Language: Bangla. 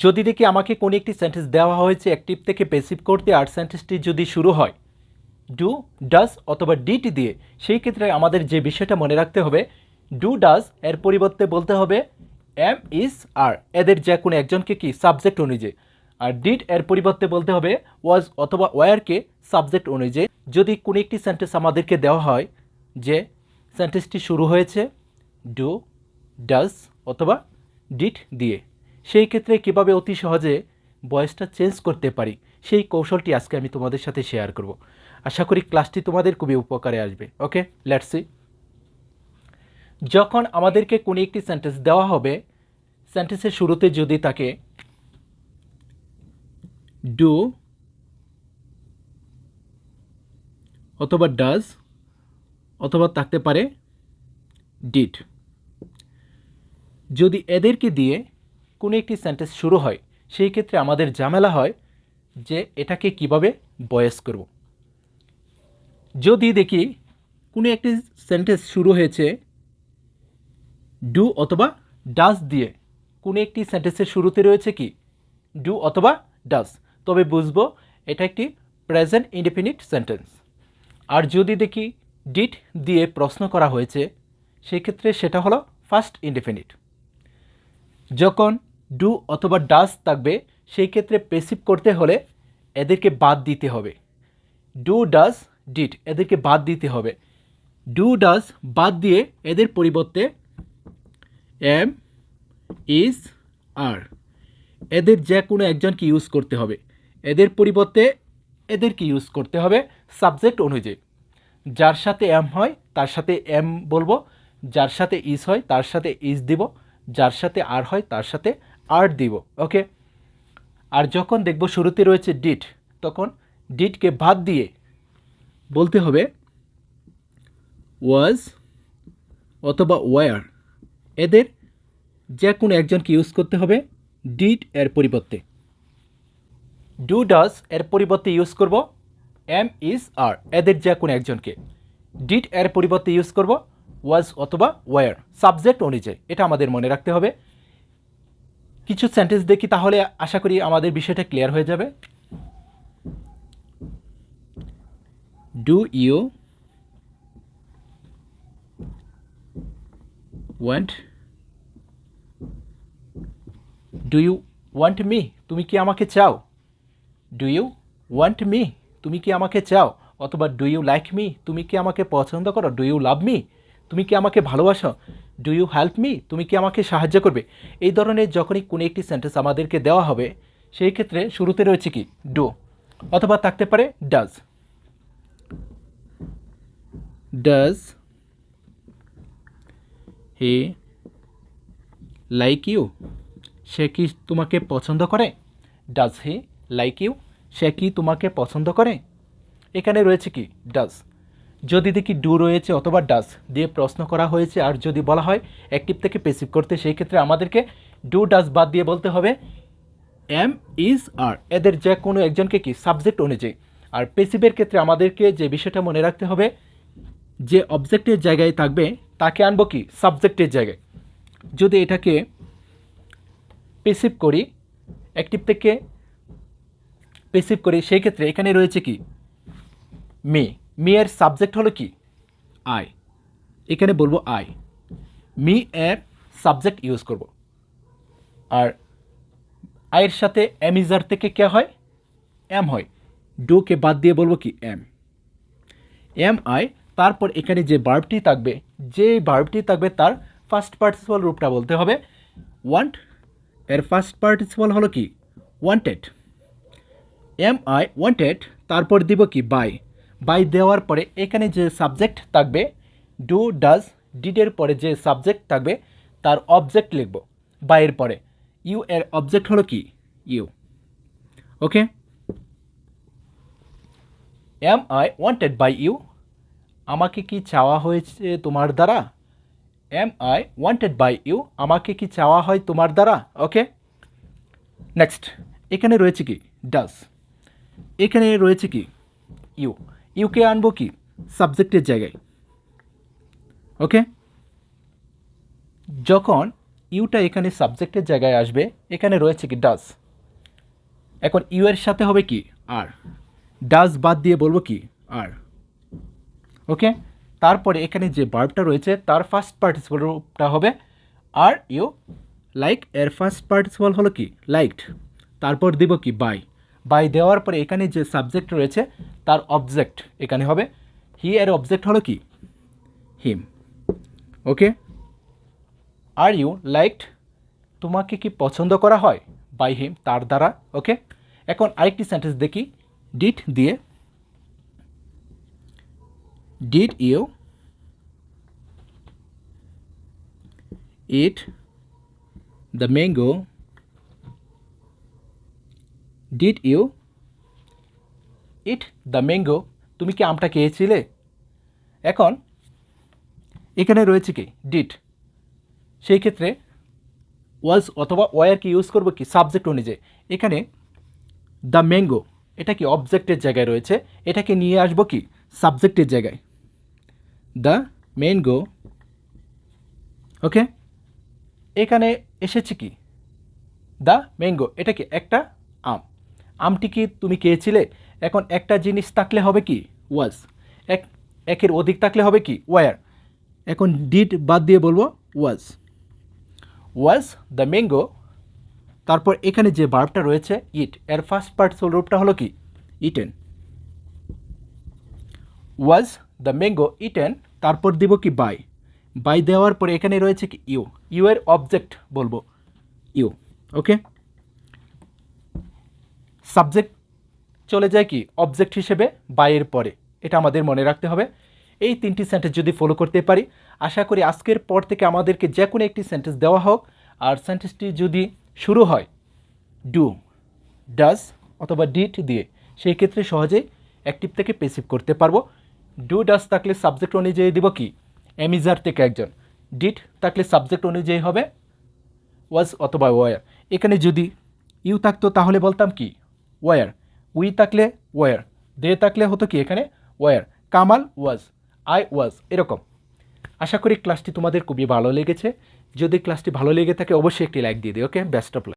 যদি দেখি আমাকে কোনো একটি সেন্টেন্স দেওয়া হয়েছে অ্যাক্টিভ থেকে প্যাসিভ করতে, আর সেন্টেন্সটি যদি শুরু হয় ডু, ডাজ অথবা ডিড দিয়ে, সেই ক্ষেত্রে আমাদের যে বিষয়টা মনে রাখতে হবে, ডু ডাজ এর পরিবর্তে বলতে হবে এম ইজ আর, এদের যে কোনো একজনকে কি সাবজেক্ট অনুযায়ী। আর ডিড এর পরিবর্তে বলতে হবে ওয়াজ অথবা ওয়ারকে সাবজেক্ট অনুযায়ী। যদি কোনো একটি সেন্টেন্স আমাদেরকে দেওয়া হয় যে সেন্টেন্সটি শুরু হয়েছে ডু, ডাজ অথবা ডিড দিয়ে, সেই ক্ষেত্রে কীভাবে অতি সহজে ভয়েসটা চেঞ্জ করতে পারি, সেই কৌশলটি আজকে আমি তোমাদের সাথে শেয়ার করব। আশা করি ক্লাসটি তোমাদের খুবই উপকারে আসবে। ওকে, লেটস সি। যখন আমাদেরকে কোনো একটি সেন্টেন্স দেওয়া হবে, সেন্টেন্সের শুরুতে যদি থাকে ডু অথবা ডাজ অথবা থাকতে পারে ডিড, যদি এদেরকে দিয়ে কোনো একটি সেন্টেন্স শুরু হয়, সেই ক্ষেত্রে আমাদের ঝামেলা হয় যে এটাকে কিভাবে ভয়েস করব। যদি দেখি কোনো একটি সেন্টেন্স শুরু হয়েছে ডু অথবা ডাজ দিয়ে, কোনো একটি সেন্টেন্সের শুরুতে রয়েছে কি ডু অথবা ডাজ, তবে বুঝবো এটা একটি প্রেজেন্ট ইনডেফিনিট সেন্টেন্স। আর যদি দেখি ডিড দিয়ে প্রশ্ন করা হয়েছে, সেই ক্ষেত্রে সেটা হলো ফার্স্ট ইনডেফিনিট। যখন ডু অথবা ডাজ থাকবে, সেই ক্ষেত্রে প্যাসিভ করতে হলে এদেরকে বাদ দিতে হবে। ডু, ডাজ, ডিড এদেরকে বাদ দিতে হবে। ডু, ডাজ বাদ দিয়ে এদের পরিবর্তে এম, ইজ, আর এদের যে কোনো একজনকে ইউজ করতে হবে। এদের পরিবর্তে এদেরকে ইউজ করতে হবে সাবজেক্ট অনুযায়ী। যার সাথে এম হয় তার সাথে এম বলবো, যার সাথে ইজ হয় তার সাথে ইজ দিব, যার সাথে আর হয় তার সাথে আর দিব। ওকে, আর যখন দেখব শুরুতে রয়েছে ডিড, তখন ডিডকে বাদ দিয়ে বলতে হবে ওয়াজ অথবা ওয়ার, এদের যে কোনো একজনকে ইউজ করতে হবে ডিড এর পরিবর্তে। ডু, ডাজ এর পরিবর্তে ইউজ করব এম, ইজ, আর এদের যে কোনো একজনকে। ডিড এর পরিবর্তে ইউজ করব ওয়াজ অথবা ওয়ার সাবজেক্ট অনুযায়ী। এটা আমাদের মনে রাখতে হবে। কিছু সেন্টেন্স দেখি, তাহলে আশা করি আমাদের বিষয়টা ক্লিয়ার হয়ে যাবে। Do you want, do you want me, তুমি কি আমাকে চাও। ডু ইউ ওয়ান্ট মি, তুমি কি আমাকে চাও। অথবা ডু ইউ লাইক মি, তুমি কি আমাকে পছন্দ করো। ডু ইউ লাভ মি, তুমি কি আমাকে ভালোবাসো। ডু ইউ হেল্প মি, তুমি কি আমাকে সাহায্য করবে। এই ধরনের যখনই কোনো একটি সেন্টেন্স আমাদেরকে দেওয়া হবে, সেই ক্ষেত্রে শুরুতে রয়েছে কি ডু, অথবা থাকতে পারে does. Does he like you, সে কি তোমাকে পছন্দ করে। ডাজ হি লাইক ইউ, সে কি তোমাকে পছন্দ করে। এখানে রয়েছে কি ডাজ। যদি দেখি ডু রয়েছে অথবা ডাজ দিয়ে প্রশ্ন করা হয়েছে, আর যদি বলা হয় অ্যাক্টিভ থেকে প্যাসিভ করতে, সেই ক্ষেত্রে আমাদেরকে ডু, ডাজ বাদ দিয়ে বলতে হবে এম, ইজ, আর এদের যে কোনো একজনকে কি সাবজেক্ট অনুযায়ী। আর প্যাসিভের ক্ষেত্রে আমাদেরকে যে বিষয়টা মনে রাখতে হবে, যে অবজেক্টের জায়গায় থাকবে তাকে আনবো কি সাবজেক্টের জায়গায়। যদি এটাকে প্যাসিভ করি, অ্যাক্টিভ থেকে প্যাসিভ করি, সেই ক্ষেত্রে এখানে রয়েছে কি মি, মি এর সাবজেক্ট হলো কি আই, এখানে বলবো আই। মি এর সাবজেক্ট ইউজ করব। আর আয়ের সাথে এম, ইজার থেকে কে হয় এম হয়। ডুকে বাদ দিয়ে বলবো কি এম, এম আই। তারপর এখানে যে ভার্বটি থাকবে, যে ভার্বটি থাকবে তার ফার্স্ট পার্টিসিপাল রূপটা বলতে হবে ওয়ান্ট, এর ফার্স্ট পার্টিসিপাল হলো কি ওয়ান্টেড। এম আই ওয়ান্টেড, তারপর দিব কি বাই। বাই দেওয়ার পরে এখানে যে সাবজেক্ট থাকবে ডু, ডাজ, ডিডের পরে যে সাবজেক্ট থাকবে তার অবজেক্ট লিখব বাইয়ের পরে। ইউ এর অবজেক্ট হলো কি you. Okay, am I wanted by you, আমাকে কি চাওয়া হয়েছে তোমার দ্বারা। Am I wanted by you, আমাকে কি চাওয়া হয় তোমার দ্বারা। ওকে, নেক্সট এখানে রয়েছে কি ডাজ, এখানে রয়েছে কি ইউ, ইউকে আনবো কি সাবজেক্টের জায়গায়। ওকে, যখন ইউটা এখানে সাবজেক্টের জায়গায় আসবে, এখানে রয়েছে কি ডাজ। এখন ইউ এর সাথে হবে কি আর, ডাজ বাদ দিয়ে বলবো কি আর। ওকে, তারপরে এখানে যে ভার্বটা রয়েছে তার ফার্স্ট পার্টিসিপলটা হবে আর ইউ। লাইক এর ফার্স্ট পার্টিসিপল হলো কি লাইকড, তারপর দিব কি বাই। বাই দেওয়ার পরে এখানে যে সাবজেক্ট রয়েছে তার অবজেক্ট এখানে হবে হি, এর অবজেক্ট হলো কি হিম। ওকে, আর ইউ লাইকড, তোমাকে কি পছন্দ করা হয় বাই হিম, তার দ্বারা। ওকে, এখন আরেকটি সেন্টেন্স দেখি ডিড দিয়ে। Did you eat the mango, did you eat the mango, তুমি কি আমটা খেয়েছিলে। এখন এখানে রয়েছে কি ডিড, সেই ক্ষেত্রে ওয়াজ অথবা ওয়ারকে ইউজ করবো কি সাবজেক্ট অনুযায়ী। এখানে দ্য ম্যাঙ্গো এটা কি অবজেক্টের জায়গায় রয়েছে, এটাকে নিয়ে আসবো কি সাবজেক্টের জায়গায়, দ্য ম্যাঙ্গো। ওকে, এখানে এসেছে কি দ্য ম্যাঙ্গো, এটা কি একটা আম, আমটি কি তুমি খেয়েছিলে। এখন একটা জিনিস থাকলে হবে কি ওয়াজ, একের অধিক থাকলে হবে কি ওয়ার। এখন ডিড বাদ দিয়ে বলবো ওয়াজ, ওয়াজ দ্য ম্যাঙ্গো। তারপর এখানে যে ভার্বটা রয়েছে ইট, এর ফার্স্ট পার্টিসিপল রূপটা হলো কি eaten, was the mango eaten. তারপর দিব কি বাই, বাই দেওয়ার পরে এখানে রয়েছে কি ইউ, ইউ এর অবজেক্ট বলবো ইউ। ওকে, সাবজেক্ট চলে যায় কি অবজেক্ট হিসেবে বাইয়ের পরে, এটা আমাদের মনে রাখতে হবে। এই তিনটি সেন্টেন্স যদি ফলো করতে পারি, আশা করি আজকের পর থেকে আমাদেরকে যে কোনো একটি সেন্টেন্স দেওয়া হোক আর সেন্টেন্সটি যদি শুরু হয় ডু, ডাজ অথবা ডিড দিয়ে, সেই ক্ষেত্রে সহজেই অ্যাক্টিভ থেকে পেসিভ করতে পারবো। ডু ডাজ থাকলে সাবজেক্ট অনুযায়ী দিব কি এমিজার থেকে একজন, ডিড থাকলে সাবজেক্ট অনুযায়ী হবে ওয়াজ অথবা ওয়ার। এখানে যদি ইউ থাকতো তাহলে বলতাম কি ওয়ার, উই থাকলে ওয়ার, দে থাকলে হতো কি এখানে were, Kamal was, I was, এরকম। আশা করি ক্লাসটি তোমাদের খুবই ভালো লেগেছে। যদি ক্লাসটি ভালো লেগে থাকে অবশ্যই একটি লাইক দিয়ে দিও। ওকে, বেস্ট অফ লাক।